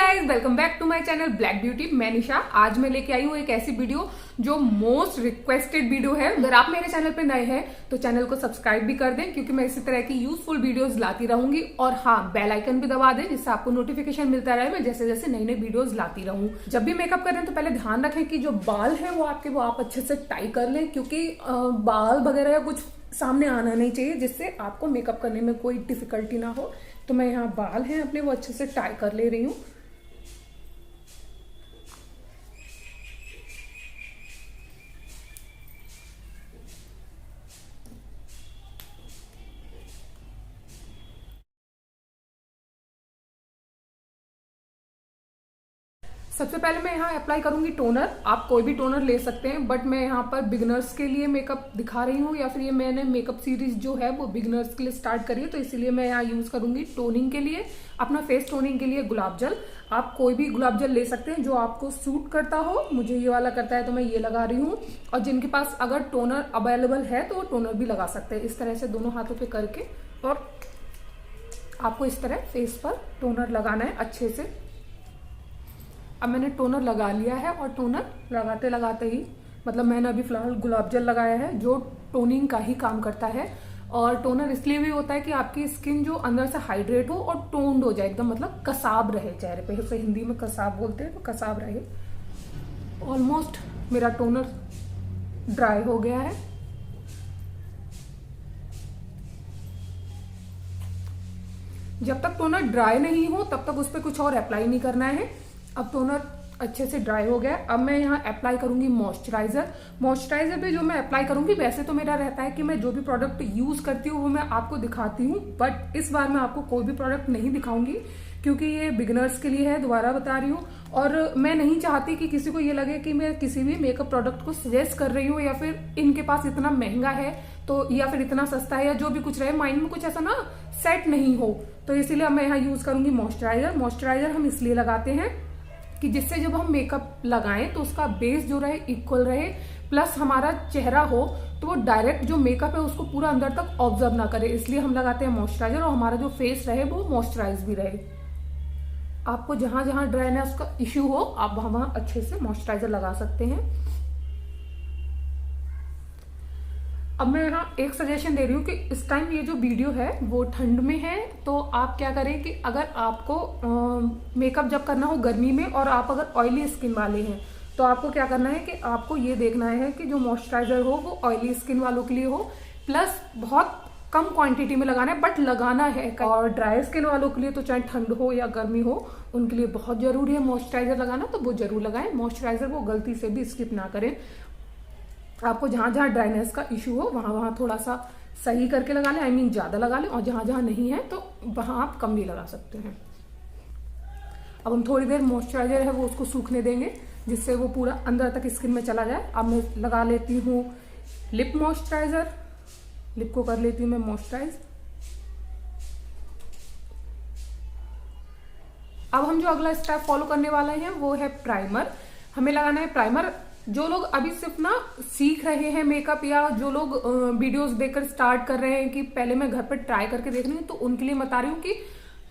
Guys, welcome back to my channel Black Beauty. मैं निशा। आज मैं लेके आई हूँ एक ऐसी वीडियो जो मोस्ट रिक्वेस्टेड वीडियो है। अगर आप मेरे चैनल पे नए हैं तो चैनल को सब्सक्राइब भी कर दें, क्योंकि मैं इसी तरह की यूजफुल वीडियोस लाती रहूंगी। और हाँ, बेल आइकन भी दबा दें जिससे आपको नोटिफिकेशन मिलता रहे मैं जैसे जैसे नई नई वीडियोज लाती रहूं। जब भी मेकअप करें तो पहले ध्यान रखें कि जो बाल है वो आप अच्छे से टाई कर लें, क्योंकि बाल वगैरह या कुछ सामने आना नहीं चाहिए जिससे आपको मेकअप करने में कोई डिफिकल्टी ना हो। तो मैं यहाँ बाल हैं अपने वो अच्छे से टाई कर ले रही हूँ। सबसे पहले मैं यहाँ अप्लाई करूंगी टोनर। आप कोई भी टोनर ले सकते हैं, बट मैं यहाँ पर बिगनर्स के लिए मेकअप दिखा रही हूँ, या फिर ये मैंने मेकअप सीरीज जो है वो बिगनर्स के लिए स्टार्ट करी है, तो इसीलिए मैं यहाँ यूज करूंगी टोनिंग के लिए, अपना फेस टोनिंग के लिए गुलाब जल। आप कोई भी गुलाब जल ले सकते हैं जो आपको सूट करता हो। मुझे ये वाला करता है तो मैं ये लगा रही हूँ। और जिनके पास अगर टोनर अवेलेबल है तो वो टोनर भी लगा सकते हैं। इस तरह से दोनों हाथों पे करके, और आपको इस तरह फेस पर टोनर लगाना है अच्छे से। अब मैंने टोनर लगा लिया है, और टोनर लगाते लगाते ही, मतलब मैंने अभी फिलहाल गुलाब जल लगाया है जो टोनिंग का ही काम करता है। और टोनर इसलिए भी होता है कि आपकी स्किन जो अंदर से हाइड्रेट हो और टोन्ड हो जाए, एकदम मतलब कसाब रहे चेहरे पे। उसे हिंदी में कसाब बोलते हैं, तो कसाब रहे। ऑलमोस्ट मेरा टोनर ड्राई हो गया है। जब तक टोनर ड्राई नहीं हो तब तक उस पर कुछ और अप्लाई नहीं करना है। अब टोनर अच्छे से ड्राई हो गया। अब मैं यहाँ अप्लाई करूंगी मॉइस्चराइजर। मॉइस्चराइजर भी जो मैं अप्लाई करूंगी, वैसे तो मेरा रहता है कि मैं जो भी प्रोडक्ट यूज करती हूँ वो मैं आपको दिखाती हूँ, बट इस बार मैं आपको कोई भी प्रोडक्ट नहीं दिखाऊंगी, क्योंकि ये बिगिनर्स के लिए है, दोबारा बता रही हूँ। और मैं नहीं चाहती कि किसी को ये लगे कि मैं किसी भी मेकअप प्रोडक्ट को सजेस्ट कर रही हूँ, या फिर इनके पास इतना महंगा है तो, या फिर इतना सस्ता है, या जो भी कुछ रहे, माइंड में कुछ ऐसा ना सेट नहीं हो। तो इसीलिए मैं यहाँ यूज करूंगी मॉइस्चराइजर। मॉइस्चराइजर हम इसलिए लगाते हैं कि जिससे जब हम मेकअप लगाएं तो उसका बेस जो रहे इक्वल रहे, प्लस हमारा चेहरा हो तो वो डायरेक्ट जो मेकअप है उसको पूरा अंदर तक ऑब्जर्व ना करे। इसलिए हम लगाते हैं मॉइस्चराइजर, और हमारा जो फेस रहे वो मॉइस्चराइज भी रहे। आपको जहां जहां ड्राइनेस का इश्यू हो आप वहां वहां अच्छे से मॉइस्चराइजर लगा सकते हैं। अब मैं यहाँ एक सजेशन दे रही हूँ कि इस टाइम ये जो वीडियो है वो ठंड में है, तो आप क्या करें कि अगर आपको मेकअप जब करना हो गर्मी में, और आप अगर ऑयली स्किन वाले हैं, तो आपको क्या करना है कि आपको ये देखना है कि जो मॉइस्चराइजर हो वो ऑयली स्किन वालों के लिए हो, प्लस बहुत कम क्वांटिटी में लगाना है, बट लगाना है। और ड्राई स्किन वालों के लिए तो चाहे ठंड हो या गर्मी हो, उनके लिए बहुत जरूरी है मॉइस्चराइजर लगाना, तो वो जरूर लगाएं। मॉइस्चराइजर को गलती से भी स्किप ना करें। आपको जहां जहां ड्राइनेस का इशू हो वहां वहां थोड़ा सा सही करके लगा लें, आई मीन ज्यादा लगा लें, और जहां जहां नहीं है तो वहां आप कम भी लगा सकते हैं। अब हम थोड़ी देर मॉइस्चराइजर है वो उसको सूखने देंगे, जिससे वो पूरा अंदर तक स्किन में चला जाए। अब मैं लगा लेती हूँ लिप मॉइस्चराइजर। लिप को कर लेती हूँ मैं मॉइस्चराइज। अब हम जो अगला स्टेप फॉलो करने वाले हैं वो है प्राइमर। हमें लगाना है प्राइमर। जो लोग अभी सिर्फ ना सीख रहे हैं मेकअप, या जो लोग वीडियोस देखकर स्टार्ट कर रहे हैं कि पहले मैं घर पर ट्राई करके देख रही हूँ, तो उनके लिए बता रही हूँ कि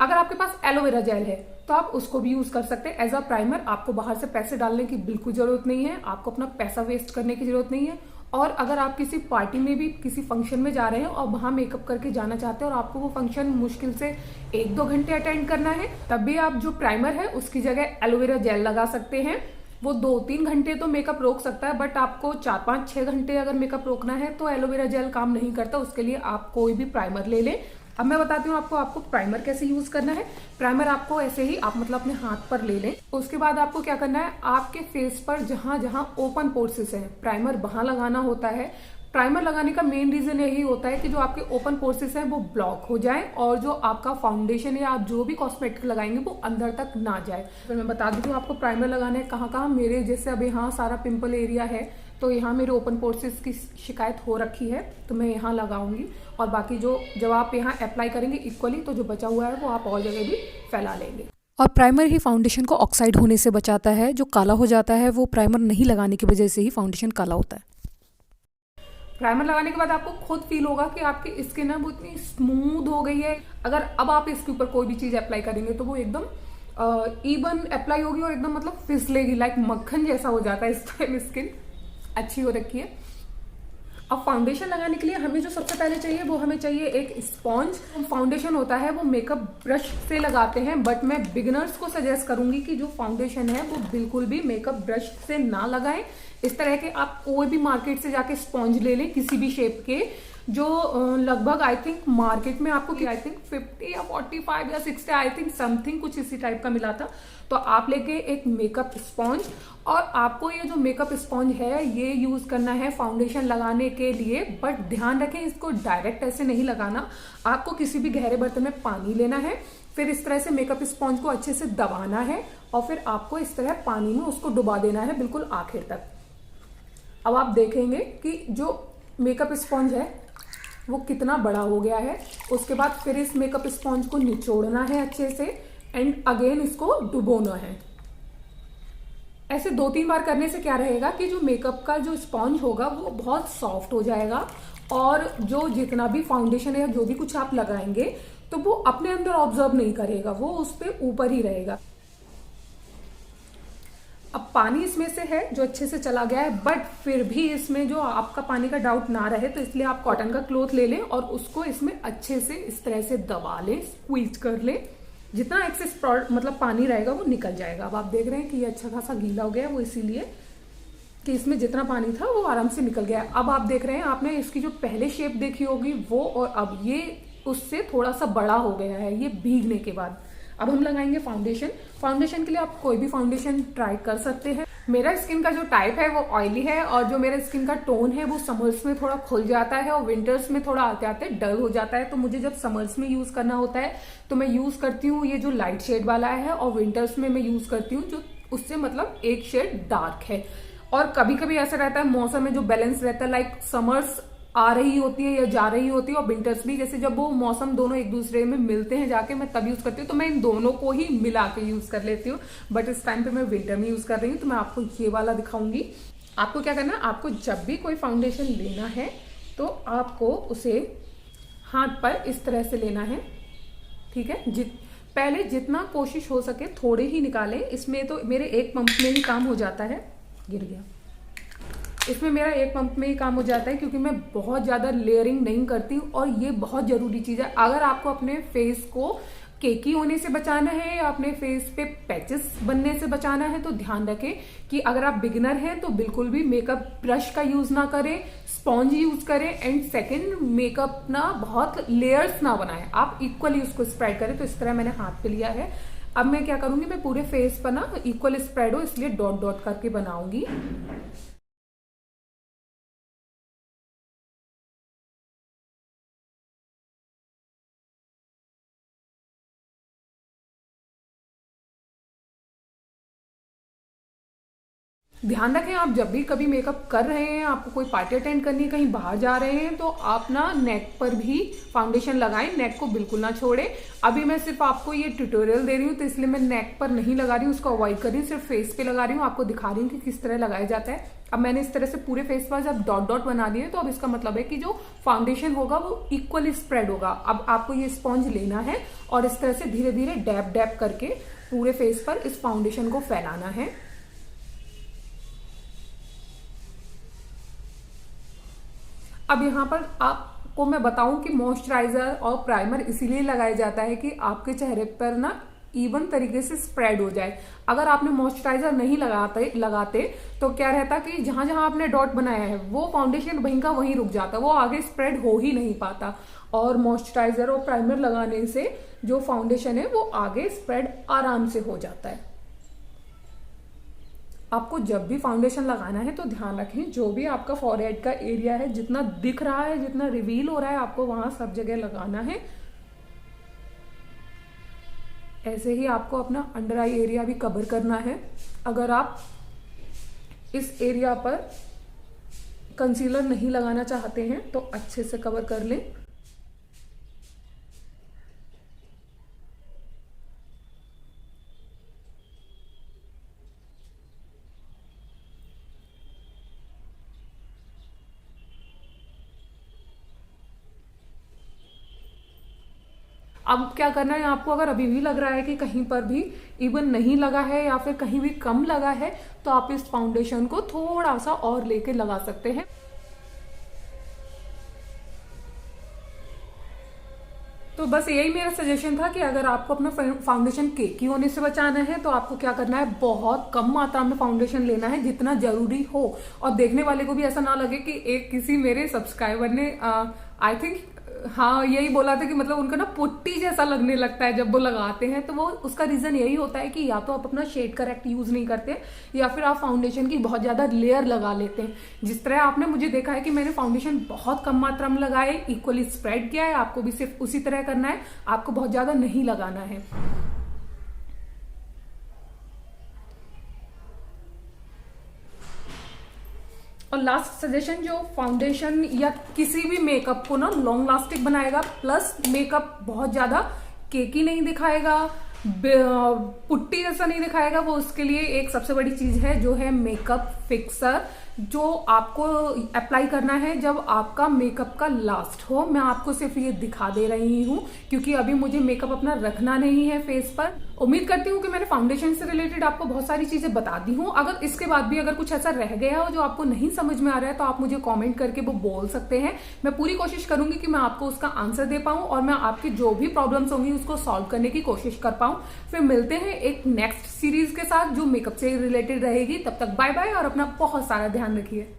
अगर आपके पास एलोवेरा जेल है तो आप उसको भी यूज कर सकते हैं एज अ प्राइमर। आपको बाहर से पैसे डालने की बिल्कुल जरूरत नहीं है, आपको अपना पैसा वेस्ट करने की जरूरत नहीं है। और अगर आप किसी पार्टी में भी किसी फंक्शन में जा रहे हैं और वहां मेकअप करके जाना चाहते हैं, और आपको वो फंक्शन मुश्किल से 1-2 घंटे अटेंड करना है, तब भी आप जो प्राइमर है उसकी जगह एलोवेरा जेल लगा सकते हैं। वो 2-3 घंटे तो मेकअप रोक सकता है, बट आपको 4-5-6 घंटे अगर मेकअप रोकना है तो एलोवेरा जेल काम नहीं करता। उसके लिए आप कोई भी प्राइमर ले लें। अब मैं बताती हूँ आपको प्राइमर कैसे यूज करना है। प्राइमर आपको ऐसे ही आप मतलब अपने हाथ पर ले लें। उसके बाद आपको क्या करना है, आपके फेस पर जहां जहां ओपन पोर्सेस है प्राइमर वहां लगाना होता है। प्राइमर लगाने का मेन रीजन यही होता है कि जो आपके ओपन पोर्सेस हैं वो ब्लॉक हो जाए, और जो आपका फाउंडेशन या आप जो भी कॉस्मेटिक लगाएंगे वो अंदर तक ना जाए। फिर मैं बता देती हूँ आपको प्राइमर लगाना है कहाँ कहाँ। मेरे जैसे अब यहाँ सारा पिंपल एरिया है, तो यहाँ मेरे ओपन पोर्सेस की शिकायत हो रखी है, तो मैं यहाँ लगाऊंगी। और बाकी जो जब आप यहाँ अप्लाई करेंगे इक्वली, तो जो बचा हुआ है वो आप और जगह भी फैला लेंगे। और प्राइमर ही फाउंडेशन को ऑक्साइड होने से बचाता है। जो काला हो जाता है वो प्राइमर नहीं लगाने की वजह से ही फाउंडेशन काला होता है। प्राइमर लगाने के बाद आपको खुद फील होगा कि आपकी स्किन है वो इतनी स्मूथ हो गई है। अगर अब आप इसके ऊपर कोई भी चीज अप्लाई करेंगे तो वो एकदम इवन अप्लाई होगी और एकदम मतलब फिसलेगी, लाइक मक्खन जैसा हो जाता है इस टाइम स्किन अच्छी हो रखी है। अब फाउंडेशन लगाने के लिए हमें जो सबसे पहले चाहिए वो हमें चाहिए एक स्पॉन्ज। फाउंडेशन होता है वो मेकअप ब्रश से लगाते हैं, बट मैं बिगिनर्स को सजेस्ट करूंगी कि जो फाउंडेशन है वो बिल्कुल भी मेकअप ब्रश से ना लगाएं। इस तरह के आप कोई भी मार्केट से जाके स्पॉन्ज ले लें किसी भी शेप के, जो लगभग आई थिंक मार्केट में आपको आई थिंक 50 या 45 या 60 आई थिंक समथिंग कुछ इसी टाइप का मिला था। तो आप लेके एक मेकअप स्पॉन्ज, और आपको ये जो मेकअप स्पॉन्ज है ये यूज करना है फाउंडेशन लगाने के लिए, बट ध्यान रखें इसको डायरेक्ट ऐसे नहीं लगाना। आपको किसी भी गहरे बर्तन में पानी लेना है, फिर इस तरह से मेकअप स्पॉन्ज को अच्छे से दबाना है और फिर आपको इस तरह पानी में उसको डुबा देना है बिल्कुल आखिर तक। अब आप देखेंगे कि जो मेकअप स्पॉन्ज है वो कितना बड़ा हो गया है। उसके बाद फिर इस मेकअप स्पॉन्ज को निचोड़ना है अच्छे से एंड अगेन इसको डुबोना है। ऐसे 2-3 बार करने से क्या रहेगा कि जो मेकअप का जो स्पॉन्ज होगा वो बहुत सॉफ्ट हो जाएगा, और जो जितना भी फाउंडेशन है या जो भी कुछ आप लगाएंगे तो वो अपने अंदर ऑब्जर्व नहीं करेगा, वो उस पर ऊपर ही रहेगा। अब पानी इसमें से है जो अच्छे से चला गया है, बट फिर भी इसमें जो आपका पानी का डाउट ना रहे तो इसलिए आप कॉटन का क्लॉथ ले लें और उसको इसमें अच्छे से इस तरह से दबा लें, स्क्वीज कर लें। जितना एक्सेस मतलब पानी रहेगा वो निकल जाएगा। अब आप देख रहे हैं कि ये अच्छा खासा गीला हो गया है, वो इसीलिए कि इसमें जितना पानी था वो आराम से निकल गया है। अब आप देख रहे हैं, आपने इसकी जो पहले शेप देखी होगी वो, और अब ये उससे थोड़ा सा बड़ा हो गया है ये भीगने के बाद। अब हम लगाएंगे फाउंडेशन। फाउंडेशन के लिए आप कोई भी फाउंडेशन ट्राई कर सकते हैं। मेरा स्किन का जो टाइप है वो ऑयली है, और जो मेरा स्किन का टोन है वो समर्स में थोड़ा खुल जाता है और विंटर्स में थोड़ा आते आते डल हो जाता है। तो मुझे जब समर्स में यूज करना होता है तो मैं यूज करती हूँ ये जो लाइट शेड वाला है, और विंटर्स में मैं यूज करती हूँ जो उससे मतलब एक शेड डार्क है। और कभी कभी ऐसा रहता है मौसम में जो बैलेंस रहता है, लाइक समर्स आ रही होती है या जा रही होती है और विंटर्स भी, जैसे जब वो मौसम दोनों एक दूसरे में मिलते हैं जाके मैं तब यूज करती हूँ, तो मैं इन दोनों को ही मिला के यूज कर लेती हूँ। बट इस टाइम पे मैं विंटर में यूज कर रही हूँ तो मैं आपको ये वाला दिखाऊंगी। आपको क्या करना है, आपको जब भी कोई फाउंडेशन लेना है तो आपको उसे हाथ पर इस तरह से लेना है, ठीक है। पहले जितना कोशिश हो सके थोड़े ही निकालें। इसमें तो मेरे एक पंप में ही काम हो जाता है, गिर गया। इसमें मेरा एक पंप में ही काम हो जाता है क्योंकि मैं बहुत ज़्यादा लेयरिंग नहीं करती, और ये बहुत ज़रूरी चीज़ है। अगर आपको अपने फेस को केकी होने से बचाना है या अपने फेस पे पैचेस बनने से बचाना है तो ध्यान रखें कि अगर आप बिगिनर हैं तो बिल्कुल भी मेकअप ब्रश का यूज ना करें, स्पॉन्ज यूज करें। एंड सेकंड, मेकअप ना बहुत लेयर्स ना बनाएं, आप इक्वली उसको स्प्रेड करें। तो इस तरह मैंने हाथ पे लिया है। अब मैं क्या करूंगी, मैं पूरे फेस पर ना इक्वल स्प्रेड हो इसलिए डॉट डॉट करके बनाऊंगी। ध्यान रखें, आप जब भी कभी मेकअप कर रहे हैं, आपको कोई पार्टी अटेंड करनी है, कहीं बाहर जा रहे हैं, तो आप ना नेक पर भी फाउंडेशन लगाएं, नेक को बिल्कुल ना छोड़ें। अभी मैं सिर्फ आपको ये ट्यूटोरियल दे रही हूँ तो इसलिए मैं नेक पर नहीं लगा रही हूँ, उसको अवॉइड कर रही हूँ, सिर्फ फेस पे लगा रही हूँ, आपको दिखा रही हूँ कि किस तरह लगाया जाता है। अब मैंने इस तरह से पूरे फेस पर जब डॉट डॉट बना दिए तो अब इसका मतलब है कि जो फाउंडेशन होगा वो इक्वली स्प्रेड होगा। अब आपको ये स्पॉन्ज लेना है और इस तरह से धीरे धीरे डैब डैब करके पूरे फेस पर इस फाउंडेशन को फैलाना है। अब यहाँ पर आपको मैं बताऊं कि मॉइस्चराइजर और प्राइमर इसीलिए लगाया जाता है कि आपके चेहरे पर ना इवन तरीके से स्प्रेड हो जाए। अगर आपने मॉइस्चराइजर नहीं लगाते तो क्या रहता कि जहां जहां आपने डॉट बनाया है वो फाउंडेशन वहीं का वहीं रुक जाता, वो आगे स्प्रेड हो ही नहीं पाता। और मॉइस्चराइजर और प्राइमर लगाने से जो फाउंडेशन है वो आगे स्प्रेड आराम से हो जाता है। आपको जब भी फाउंडेशन लगाना है तो ध्यान रखें जो भी आपका फॉरहेड का एरिया है, जितना दिख रहा है, जितना रिवील हो रहा है, आपको वहां सब जगह लगाना है। ऐसे ही आपको अपना अंडर आई एरिया भी कवर करना है। अगर आप इस एरिया पर कंसीलर नहीं लगाना चाहते हैं तो अच्छे से कवर कर लें। अब क्या करना है आपको, अगर अभी भी लग रहा है कि कहीं पर भी इवन नहीं लगा है या फिर कहीं भी कम लगा है, तो आप इस फाउंडेशन को थोड़ा सा और लेके लगा सकते हैं। तो बस यही मेरा सजेशन था कि अगर आपको अपना फाउंडेशन केकी होने से बचाना है तो आपको क्या करना है, बहुत कम मात्रा में फाउंडेशन लेना है, जितना जरूरी हो। और देखने वाले को भी ऐसा ना लगे कि एक किसी मेरे सब्सक्राइबर ने आई थिंक हाँ यही बोला था कि मतलब उनका ना पुट्टी जैसा लगने लगता है जब वो लगाते हैं। तो वो उसका रीजन यही होता है कि या तो आप अपना शेड करेक्ट यूज नहीं करते या फिर आप फाउंडेशन की बहुत ज्यादा लेयर लगा लेते हैं। जिस तरह आपने मुझे देखा है कि मैंने फाउंडेशन बहुत कम मात्रा में लगाया है, इक्वली स्प्रेड किया है, आपको भी सिर्फ उसी तरह करना है, आपको बहुत ज्यादा नहीं लगाना है। और लास्ट सजेशन, जो फाउंडेशन या किसी भी मेकअप को ना लॉन्ग लास्टिक बनाएगा, प्लस मेकअप बहुत ज्यादा केकी नहीं दिखाएगा, पुट्टी जैसा नहीं दिखाएगा, वो उसके लिए एक सबसे बड़ी चीज है जो है मेकअप फिक्सर, जो आपको अप्लाई करना है जब आपका मेकअप का लास्ट हो। मैं आपको सिर्फ ये दिखा दे रही हूँ क्योंकि अभी मुझे मेकअप अपना रखना नहीं है फेस पर। उम्मीद करती हूँ कि मैंने फाउंडेशन से रिलेटेड आपको बहुत सारी चीजें बता दी हूँ। अगर इसके बाद भी अगर कुछ ऐसा रह गया हो जो आपको नहीं समझ में आ रहा है तो आप मुझे कमेंट करके वो बोल सकते हैं। मैं पूरी कोशिश करूंगी कि मैं आपको उसका आंसर दे पाऊं और मैं आपकी जो भी प्रॉब्लम्स होंगी उसको सॉल्व करने की कोशिश कर पाऊं। फिर मिलते हैं एक नेक्स्ट सीरीज के साथ जो मेकअप से रिलेटेड रहेगी। तब तक बाय बाय और अपना बहुत सारा ध्यान रखिए।